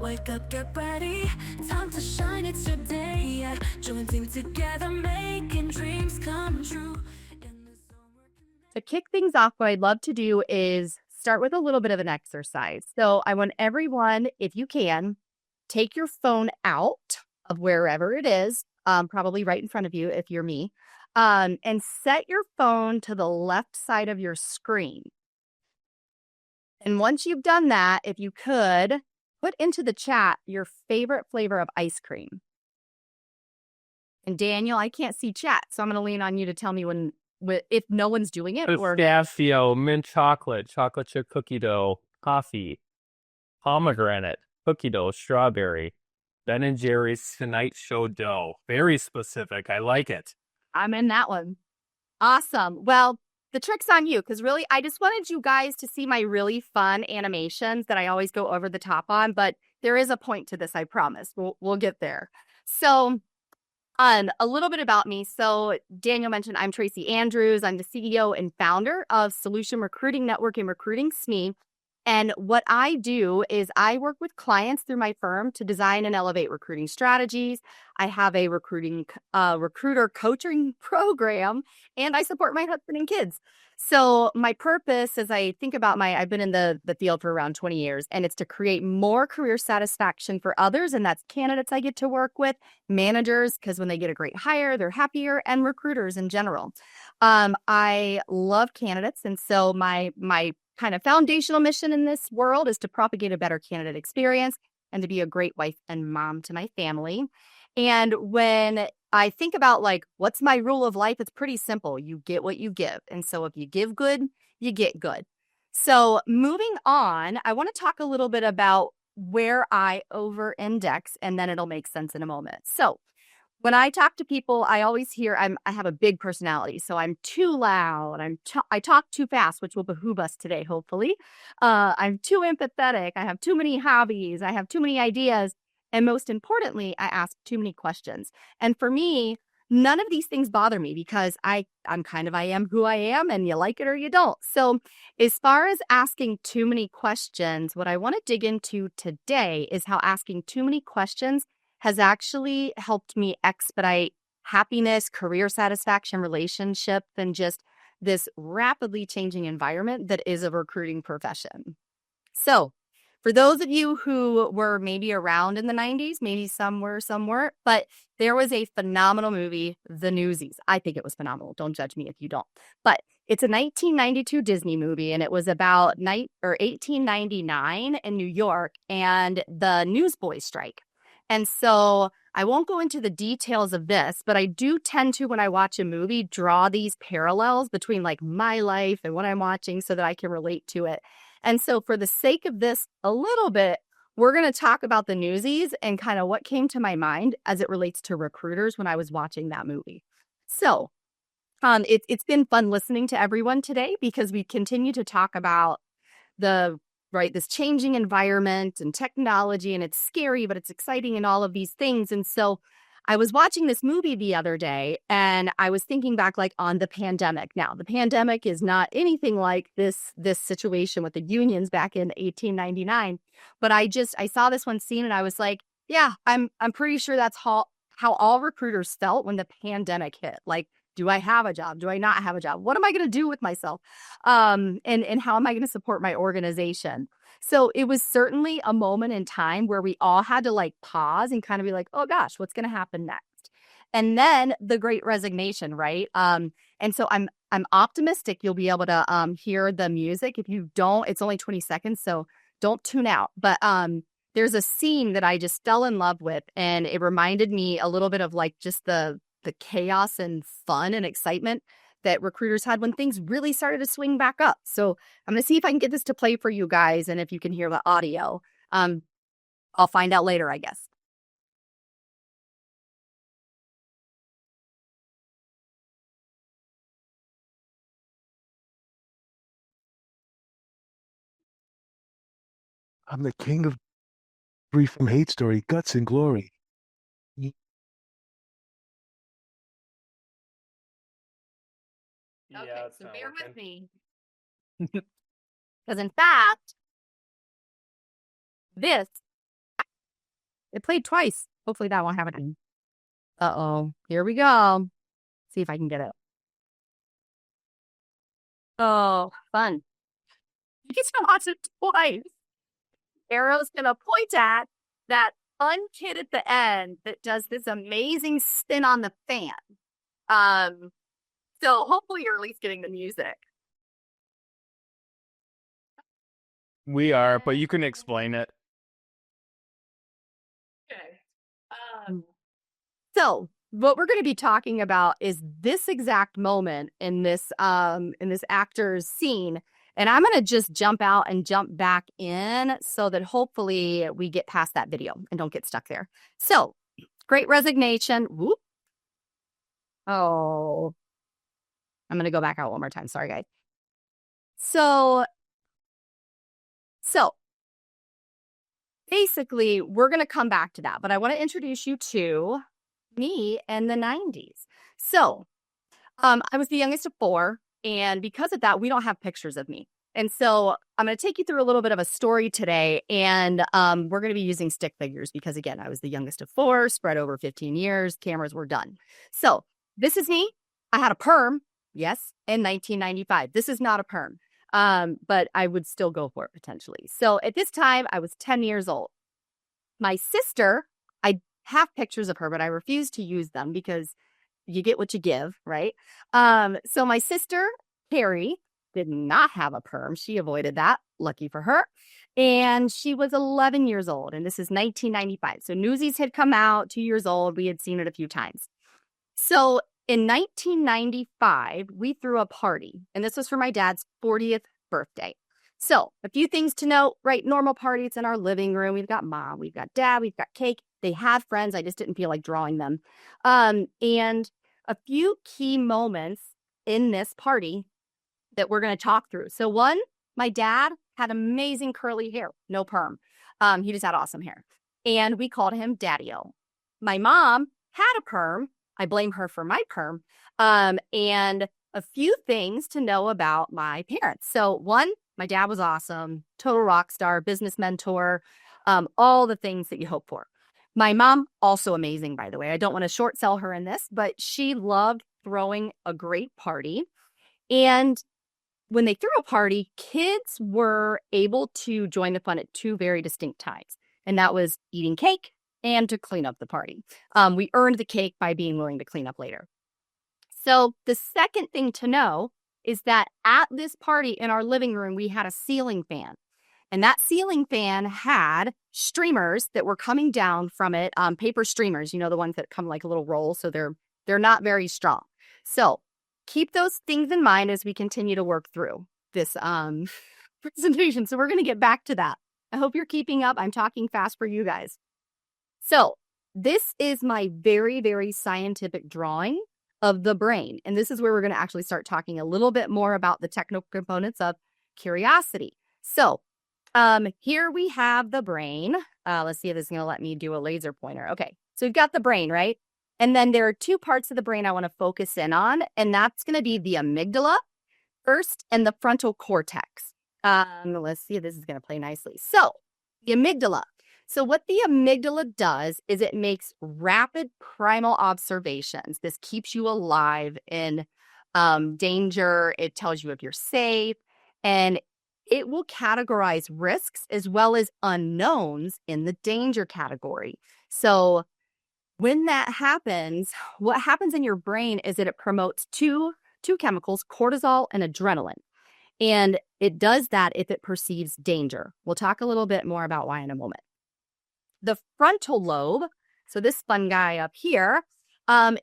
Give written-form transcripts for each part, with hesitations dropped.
Wake up, get ready, time to shine, it's your day. Yeah. Join team together, making dreams come true. To kick things off, what I'd love to do is start with a little bit of an exercise. So I want everyone, if you can, take your phone out of wherever it is, probably right in front of you if you're me, and set your phone to the left side of your screen. And once you've done that, if you could, put into the chat your favorite flavor of ice cream. And Daniel, I can't see chat, so I'm going to lean on you to tell me if no one's doing it. Pistachio, mint chocolate, chocolate chip cookie dough, coffee, pomegranate, cookie dough, strawberry, Ben & Jerry's Tonight Show dough. Very specific. I like it. I'm in that one. Awesome. Well, the trick's on you, because really, I just wanted you guys to see my really fun animations that I always go over the top on, but there is a point to this, I promise. We'll get there. So, a little bit about me. So Daniel mentioned I'm Tracey Andrews. I'm the CEO and founder of Solution Recruiting Network and Recruiting SME. And what I do is I work with clients through my firm to design and elevate recruiting strategies. I have a recruiter coaching program, and I support my husband and kids. So my purpose, as I think about I've been in the field for around 20 years, and it's to create more career satisfaction for others. And that's candidates I get to work with, managers, because when they get a great hire, they're happier, and recruiters in general. I love candidates. And so my kind of foundational mission in this world is to propagate a better candidate experience and to be a great wife and mom to my family. And when I think about what's my rule of life, it's pretty simple. You get what you give. And so if you give good, you get good. So moving on, I want to talk a little bit about where I over index, and then it'll make sense in a moment. So when I talk to people, I always hear I have a big personality, so I'm too loud. I talk too fast, which will behoove us today, hopefully. I'm too empathetic. I have too many hobbies. I have too many ideas. And most importantly, I ask too many questions. And for me, none of these things bother me because I am who I am, and you like it or you don't. So as far as asking too many questions, what I want to dig into today is how asking too many questions has actually helped me expedite happiness, career satisfaction, relationship, and just this rapidly changing environment that is a recruiting profession. So for those of you who were maybe around in the 90s, maybe some weren't, but there was a phenomenal movie, The Newsies. I think it was phenomenal. Don't judge me if you don't. But it's a 1992 Disney movie, and it was about 1899 in New York and the newsboys strike. And so I won't go into the details of this, but I do tend to, when I watch a movie, draw these parallels between my life and what I'm watching so that I can relate to it. And so for the sake of this a little bit, we're going to talk about the Newsies and kind of what came to my mind as it relates to recruiters when I was watching that movie. So it's been fun listening to everyone today because we continue to talk about this changing environment and technology, and it's scary, but it's exciting and all of these things. And so I was watching this movie the other day, and I was thinking back on the pandemic. Now, the pandemic is not anything like this situation with the unions back in 1899. But I saw this one scene and I was like, yeah, I'm pretty sure that's how all recruiters felt when the pandemic hit. Do I have a job? Do I not have a job? What am I going to do with myself? And how am I going to support my organization? So it was certainly a moment in time where we all had to pause and kind of be like, oh gosh, what's going to happen next? And then the Great Resignation, right? And so I'm optimistic you'll be able to hear the music. If you don't, it's only 20 seconds, so don't tune out. But there's a scene that I just fell in love with, and it reminded me a little bit of just the chaos and fun and excitement that recruiters had when things really started to swing back up. So I'm going to see if I can get this to play for you guys, and if you can hear the audio. I'll find out later, I guess. I'm the king of Free from Hate Story, Guts and Glory. Okay, so bear with me. Because in fact, this It played twice. Hopefully that won't happen again. Uh-oh. Here we go. See if I can get it. Oh, fun. You get to watch it twice. Arrow's going to point at that fun kid at the end that does this amazing spin on the fan. So hopefully you're at least getting the music. We are, but you can explain it. Okay. So what we're going to be talking about is this exact moment in this actor's scene. And I'm going to just jump out and jump back in so that hopefully we get past that video and don't get stuck there. So, Great Resignation. Whoop. Oh, I'm going to go back out one more time. Sorry, guys. So basically, we're going to come back to that. But I want to introduce you to me in the 90s. So I was the youngest of 4. And because of that, we don't have pictures of me. And so I'm going to take you through a little bit of a story today. And we're going to be using stick figures because, again, I was the youngest of 4, spread over 15 years. Cameras were done. So this is me. I had a perm, yes, in 1995. This is not a perm, but I would still go for it potentially. So at this time, I was 10 years old. My sister, I have pictures of her, but I refuse to use them because you get what you give, right? So my sister, Carrie, did not have a perm. She avoided that. Lucky for her. And she was 11 years old. And this is 1995. So Newsies had come out, 2 years old. We had seen it a few times. So in 1995, we threw a party. And this was for my dad's 40th birthday. So a few things to note, right? Normal party. It's in our living room. We've got mom, we've got dad, we've got cake. They had friends. I just didn't feel like drawing them. And a few key moments in this party that we're going to talk through. So one, my dad had amazing curly hair, no perm. He just had awesome hair. And we called him Daddy-O. My mom had a perm. I blame her for my perm. And a few things to know about my parents. So one, my dad was awesome, total rock star, business mentor, all the things that you hope for. My mom, also amazing, by the way. I don't want to short sell her in this, but she loved throwing a great party. And when they threw a party, kids were able to join the fun at 2 very distinct times. And that was eating cake and to clean up the party. We earned the cake by being willing to clean up later. So the second thing to know is that at this party in our living room, we had a ceiling fan. And that ceiling fan had streamers that were coming down from it, paper streamers, you know, the ones that come like a little roll. So they're not very strong. So keep those things in mind as we continue to work through this presentation. So we're going to get back to that. I hope you're keeping up. I'm talking fast for you guys. So this is my very, very scientific drawing of the brain. And this is where we're going to actually start talking a little bit more about the technical components of curiosity. So here we have the brain. Let's see if this is going to let me do a laser pointer. Okay, so we've got the brain, right? And then there are 2 parts of the brain I want to focus in on, and that's going to be the amygdala first and the frontal cortex. Let's see if this is going to play nicely. So the amygdala. So what the amygdala does is it makes rapid primal observations. This keeps you alive in danger. It tells you if you're safe, and it will categorize risks as well as unknowns in the danger category. So when that happens, what happens in your brain is that it promotes two chemicals, cortisol and adrenaline. And it does that if it perceives danger. We'll talk a little bit more about why in a moment. The frontal lobe, so this fun guy up here,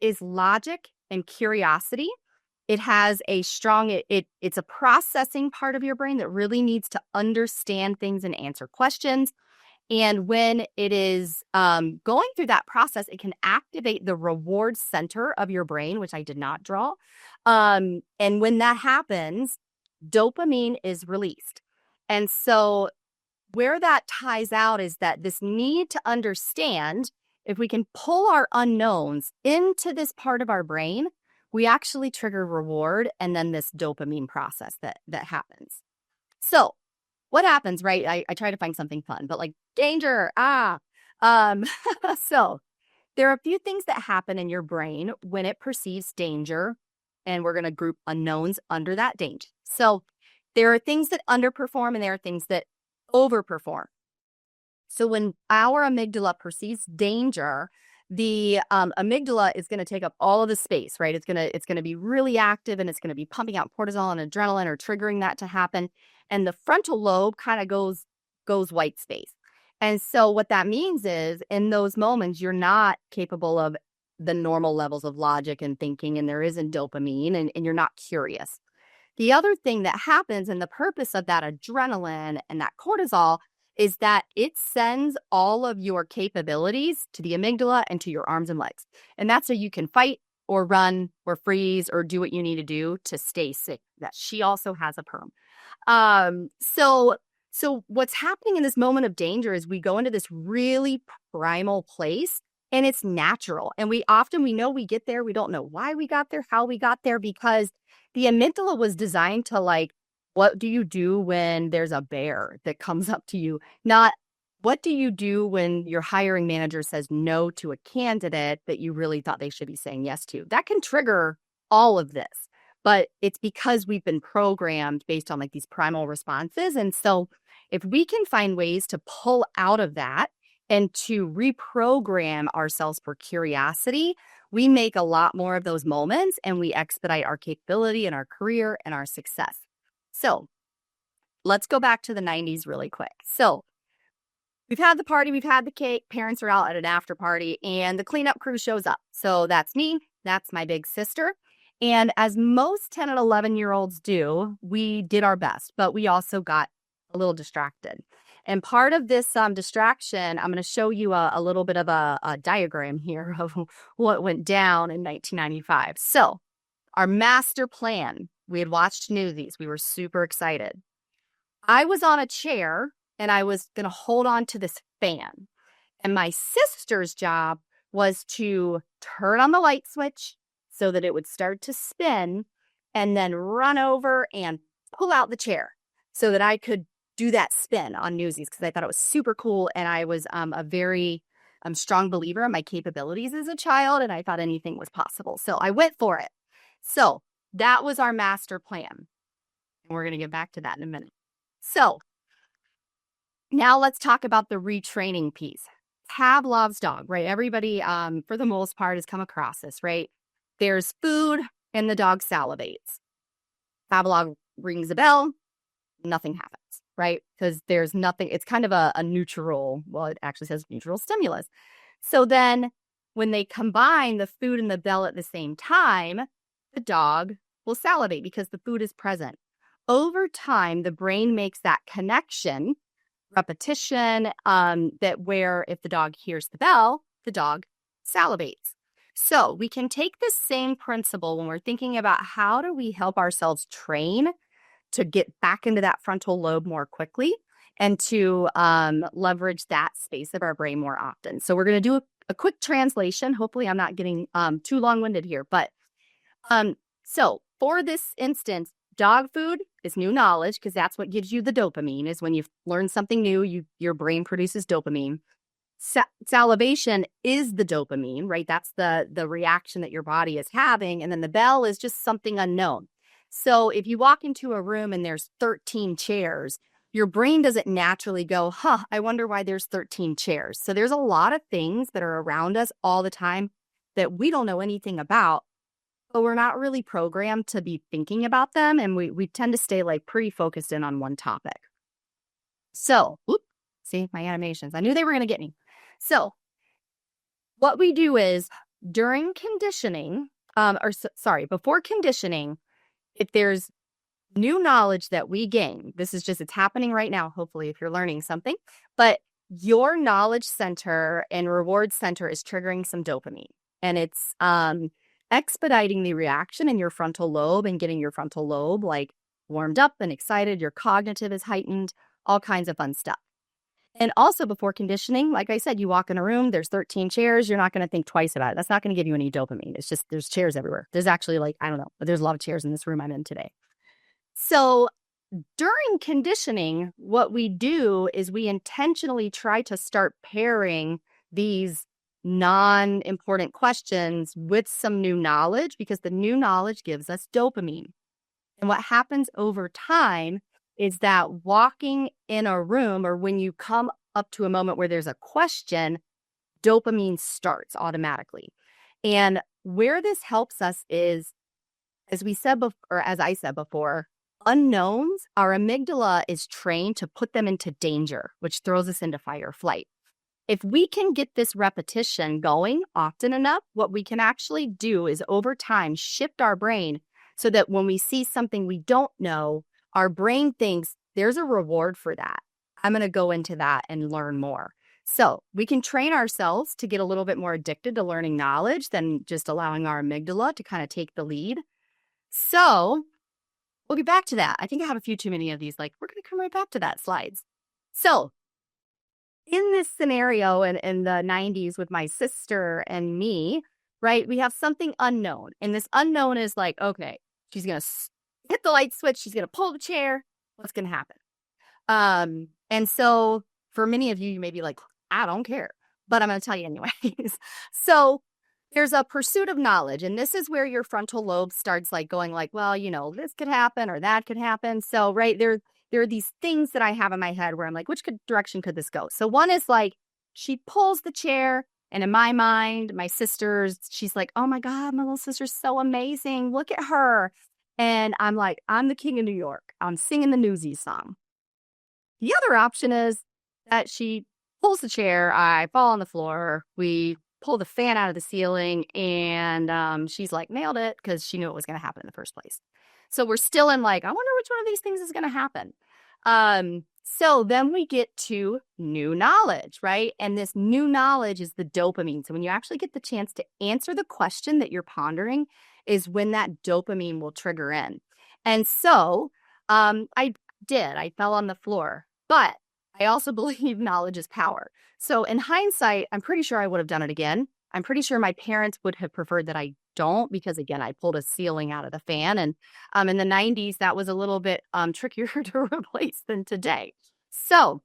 is logic and curiosity. It has a strong, it's a processing part of your brain that really needs to understand things and answer questions. And when it is going through that process, it can activate the reward center of your brain, which I did not draw. And when that happens, dopamine is released. And so where that ties out is that this need to understand, if we can pull our unknowns into this part of our brain, we actually trigger reward and then this dopamine process that happens. So what happens, right? I try to find something fun, but like danger, Um, so there are a few things that happen in your brain when it perceives danger, and we're going to group unknowns under that danger. So there are things that underperform and there are things that overperform. So when our amygdala perceives danger, the amygdala is going to take up all of the space, right? It's going to be really active, and it's going to be pumping out cortisol and adrenaline or triggering that to happen. And the frontal lobe kind of goes white space. And so what that means is in those moments, you're not capable of the normal levels of logic and thinking, and there isn't dopamine, and you're not curious. The other thing that happens, and the purpose of that adrenaline and that cortisol, is that it sends all of your capabilities to the amygdala and to your arms and legs. And that's so you can fight or run or freeze or do what you need to do to stay safe. That she also has a perm. So what's happening in this moment of danger is we go into this really primal place, and it's natural. And we know we get there. We don't know why we got there, how we got there, because the amygdala was designed to, like, what do you do when there's a bear that comes up to you? Not what do you do when your hiring manager says no to a candidate that you really thought they should be saying yes to. That can trigger all of this, but it's because we've been programmed based on like these primal responses. And so if we can find ways to pull out of that and to reprogram ourselves for curiosity, we make a lot more of those moments, and we expedite our capability and our career and our success. So let's go back to the 90s really quick. So we've had the party, we've had the cake, parents are out at an after party, and the cleanup crew shows up. So that's me, that's my big sister. And as most 10 and 11-year-olds do, we did our best, but we also got a little distracted. And part of this distraction, I'm going to show you a little bit of a diagram here of what went down in 1995. So our master plan, we had watched Newsies. We were super excited. I was on a chair, and I was going to hold on to this fan. And my sister's job was to turn on the light switch so that it would start to spin, and then run over and pull out the chair so that I could do that spin on Newsies, because I thought it was super cool. And I was a very strong believer in my capabilities as a child, and I thought anything was possible. So I went for it. So that was our master plan. And we're going to get back to that in a minute. So now let's talk about the retraining piece. Pavlov's dog, right? Everybody, for the most part, has come across this, right? There's food and the dog salivates. Pavlov rings a bell, nothing happens, right? Because there's nothing, it's kind of a neutral, well, it actually says neutral stimulus. So then when they combine the food and the bell at the same time, the dog will salivate because the food is present. Over time, the brain makes that connection, repetition, that where if the dog hears the bell, the dog salivates. So we can take this same principle when we're thinking about how do we help ourselves train to get back into that frontal lobe more quickly and to leverage that space of our brain more often. So we're going to do a quick translation. Hopefully I'm not getting too long-winded here. But so for this instance, dog food is new knowledge, because that's what gives you the dopamine, is when you've learned something new, your brain produces dopamine. Salivation is the dopamine, right? That's the reaction that your body is having. And then the bell is just something unknown. So if you walk into a room and there's 13 chairs, your brain doesn't naturally go, I wonder why there's 13 chairs. So there's a lot of things that are around us all the time that we don't know anything about, but we're not really programmed to be thinking about them. And we tend to stay like pretty focused in on one topic. So, see my animations. I knew they were going to get me. So what we do is during conditioning, before conditioning, if there's new knowledge that we gain, it's happening right now, hopefully, if you're learning something, but your knowledge center and reward center is triggering some dopamine, and it's expediting the reaction in your frontal lobe and getting your frontal lobe like warmed up and excited. Your cognitive is heightened, all kinds of fun stuff. And also before conditioning, like I said, you walk in a room, there's 13 chairs. You're not going to think twice about it. That's not going to give you any dopamine. It's just there's chairs everywhere. There's actually I don't know, but there's a lot of chairs in this room I'm in today. So during conditioning, what we do is we intentionally try to start pairing these non-important questions with some new knowledge because the new knowledge gives us dopamine. And what happens over time is that walking in a room or when you come up to a moment where there's a question, dopamine starts automatically. And where this helps us is, as we said before, or as I said before, unknowns, our amygdala is trained to put them into danger, which throws us into fight or flight. If we can get this repetition going often enough, what we can actually do is over time shift our brain so that when we see something we don't know, our brain thinks there's a reward for that. I'm going to go into that and learn more. So we can train ourselves to get a little bit more addicted to learning knowledge than just allowing our amygdala to kind of take the lead. So we'll get back to that. I think I have a few too many of these. Like, we're going to come right back to that slides. So in this scenario in the 90s with my sister and me, right, we have something unknown. And this unknown is like, okay, she's going to hit the light switch. She's going to pull the chair. What's going to happen? And so for many of you, you may be like, I don't care, but I'm going to tell you anyways. So there's a pursuit of knowledge. And this is where your frontal lobe starts like going like, well, you know, this could happen or that could happen. So, right, there are these things that I have in my head where I'm like, which direction could this go? So one is like, she pulls the chair. And in my mind, my sister's, she's like, oh my God, my little sister's so amazing. Look at her. And I'm like, I'm the king of New York. I'm singing the Newsies song. The other option is that she pulls the chair. I fall on the floor. We pull the fan out of the ceiling. And she's like, nailed it, because she knew it was going to happen in the first place. So we're still in like, I wonder which one of these things is going to happen. So then we get to new knowledge, right? And this new knowledge is the dopamine. So when you actually get the chance to answer the question that you're pondering is when that dopamine will trigger in. And so I fell on the floor, but I also believe knowledge is power. So in hindsight, I'm pretty sure I would have done it again. I'm pretty sure my parents would have preferred that I don't, because again, I pulled a ceiling out of the fan. And in the 90s, that was a little bit trickier to replace than today. So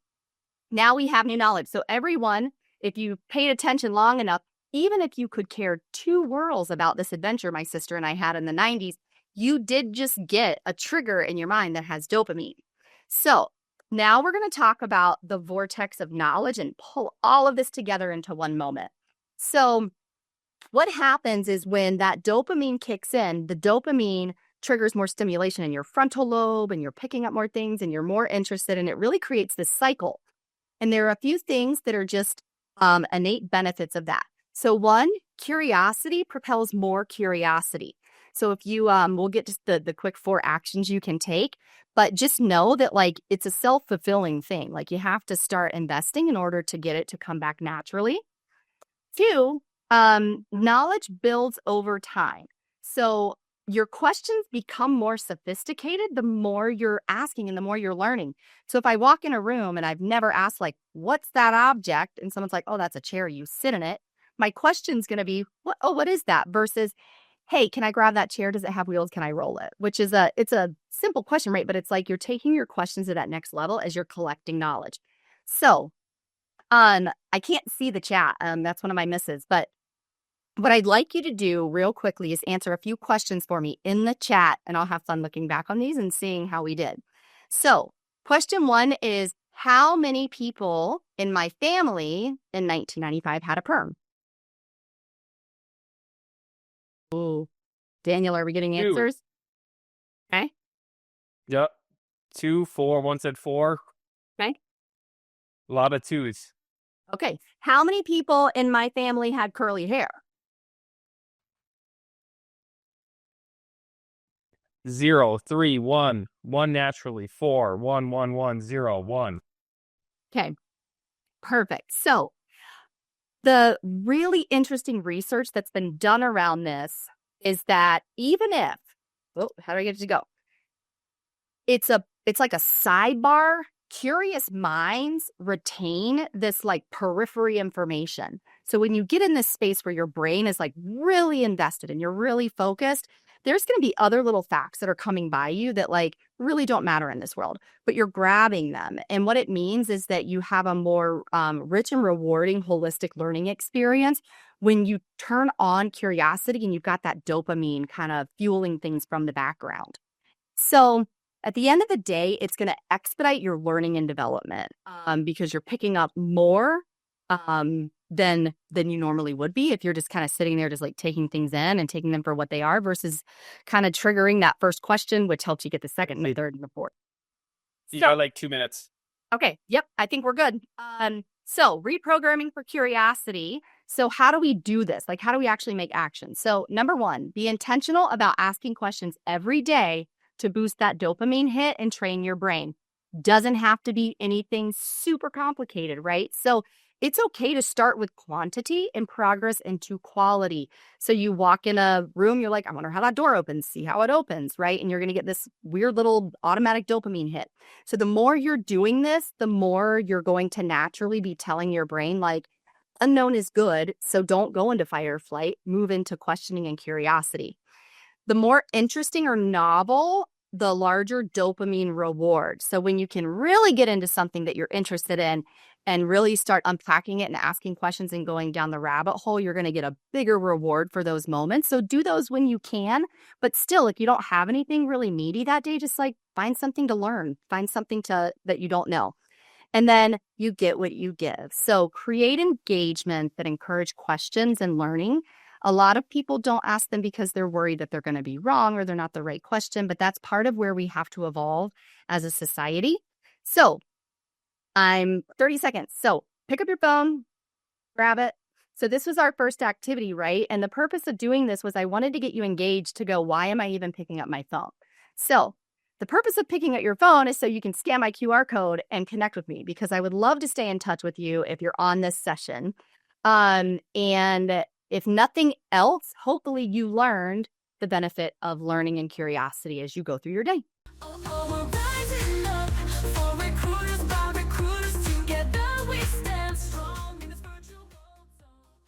now we have new knowledge. So everyone, if you paid attention long enough, even if you could care two whirls about this adventure my sister and I had in the 90s, you did just get a trigger in your mind that has dopamine. So now we're going to talk about the vortex of knowledge and pull all of this together into one moment. So what happens is when that dopamine kicks in, the dopamine triggers more stimulation in your frontal lobe and you're picking up more things and you're more interested, and it really creates this cycle. And there are a few things that are just innate benefits of that. So one, curiosity propels more curiosity. So if you, we'll get to the quick 4 actions you can take, but just know that like it's a self-fulfilling thing. Like you have to start investing in order to get it to come back naturally. 2, knowledge builds over time. So your questions become more sophisticated the more you're asking and the more you're learning. So if I walk in a room and I've never asked like, what's that object? And someone's like, oh, that's a chair, you sit in it. My question's going to be, what is that? Versus, hey, can I grab that chair? Does it have wheels? Can I roll it? Which is it's a simple question, right? But it's like you're taking your questions to that next level as you're collecting knowledge. So I can't see the chat. That's one of my misses. But what I'd like you to do real quickly is answer a few questions for me in the chat, and I'll have fun looking back on these and seeing how we did. So question 1 is, how many people in my family in 1995 had a perm? Ooh, Daniel, are we getting 2. answers? Okay. Yep. 2, 4. One said 4. Okay. A lot of 2s. Okay. How many people in my family had curly hair? 0, 3, 1. 1 naturally. 4, 1, 1, 1, 0, 1. Okay. Perfect. So the really interesting research that's been done around this is that even if, how do I get it to go? It's like a sidebar. Curious minds retain this like periphery information. So when you get in this space where your brain is like really invested and you're really focused, there's going to be other little facts that are coming by you that like really don't matter in this world, but you're grabbing them. And what it means is that you have a more rich and rewarding holistic learning experience when you turn on curiosity and you've got that dopamine kind of fueling things from the background. So at the end of the day, it's going to expedite your learning and development because you're picking up more than you normally would be if you're just kind of sitting there just like taking things in and taking them for what they are versus kind of triggering that first question, which helps you get the second and the third and the fourth. You got like 2 minutes. Okay. Yep. I think we're good. So reprogramming for curiosity. So how do we do this? Like, how do we actually make action? So number one, be intentional about asking questions every day to boost that dopamine hit and train your brain. Doesn't have to be anything super complicated, right? So it's okay to start with quantity and progress into quality. So you walk in a room, you're like, I wonder how that door opens, see how it opens, right? And you're going to get this weird little automatic dopamine hit. So the more you're doing this, the more you're going to naturally be telling your brain, like, unknown is good. So don't go into fight or flight, move into questioning and curiosity. The more interesting or novel, the larger dopamine reward. So when you can really get into something that you're interested in and really start unpacking it and asking questions and going down the rabbit hole, you're going to get a bigger reward for those moments. So do those when you can. But still, if you don't have anything really meaty that day, just like find something to learn, find something that you don't know. And then you get what you give. So create engagement that encourage questions and learning. A lot of people don't ask them because they're worried that they're going to be wrong or they're not the right question, but that's part of where we have to evolve as a society. So I'm 30 seconds. So pick up your phone, grab it. So this was our first activity, right? And the purpose of doing this was I wanted to get you engaged to go, why am I even picking up my phone? So the purpose of picking up your phone is so you can scan my QR code and connect with me because I would love to stay in touch with you if you're on this session. And if nothing else, hopefully you learned the benefit of learning and curiosity as you go through your day. Oh,